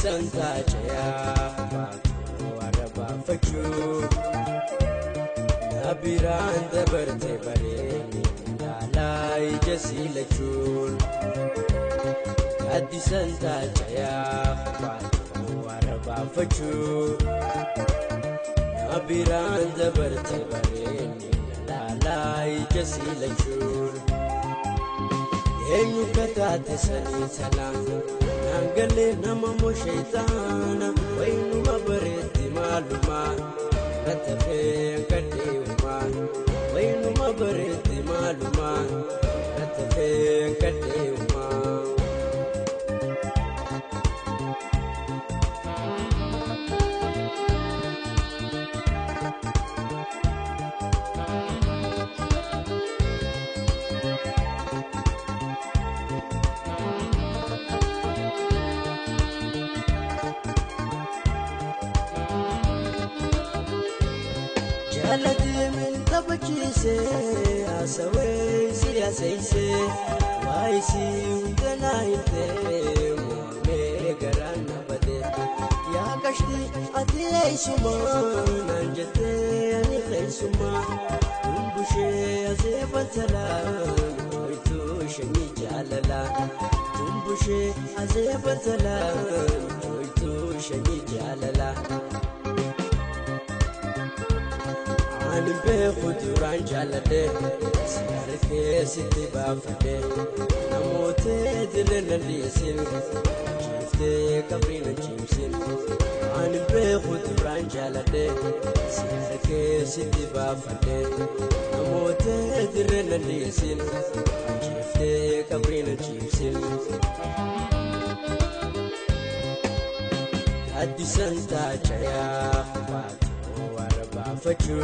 Santa Jaya Waraba Fachu Nabiran the birthday Bareni Lalai Jasila Chul Adi Santa Jaya Waraba Fachu Nabiran the birthday Bareni Lalai Jasila Chul Yenyu Katate Sani Salam Angale namamu shaitana wainu mabareti maluma ratafe kadeuma wainu mabareti maluma ratafe kadeuma Alati min tabachi se asawe siya se wai si udana inte me garana bade ya kashti ati suma nanjate ani khaysuma tumbushe azefatala itu shani jalala tumbushe azefatala itu shani jalala Khudran jalade sarke sitti bafade namote dilna lisin jifte kabrina jimsin anbe khudran jalade sarke sitti bafade namote dilna lisin jifte kabrina jimsin Adi Santa Jaya Fachu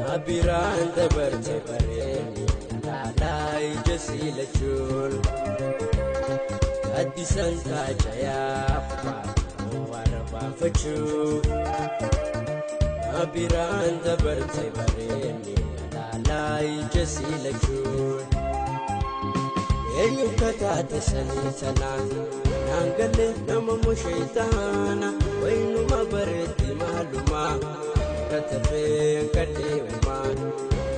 Nabiran the birthday Bareni Lalai Jasila Chul Adi Santa Jaya Waraba Fachu Nabiran the birthday Bareni Lalai Jasila Chul Yenyu Katate Sani Salam Angale namamu shaitana wainu mabareti maluma ratafe kadeuma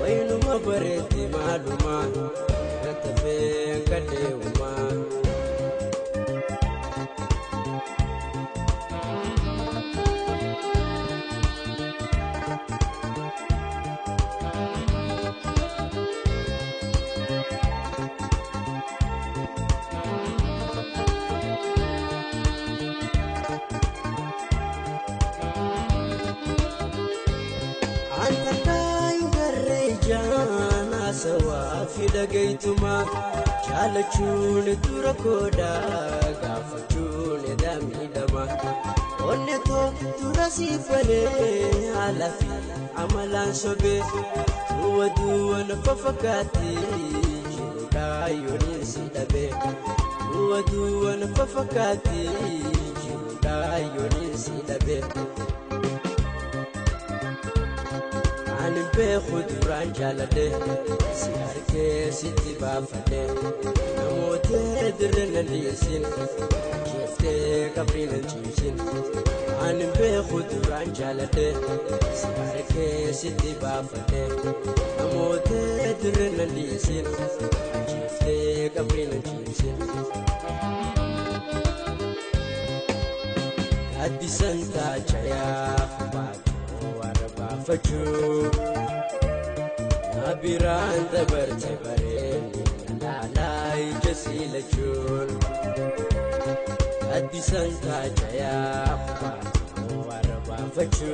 wainu mabareti maluma ratafe kadeuma Jana sawa fida gaituma chalachune turakoda gafachune damidama onne to turasifale alafi amalan sobe tuwadu wana fafakati jiruda yonin sidabe tuwadu wana fafakati jiruda yonin sidabe Anbe khudran jalade sarke sitti bafade namote dirna lisin jifte kabrina jimsin Anbe khudran jalade sarke sitti bafade namote dirna lisin jifte kabrina jimsin Adi Santa Jaya Fachu Nabiran the birthday Bareni Lalai Jasila Chul Adi Santa Jaya Waraba Fachu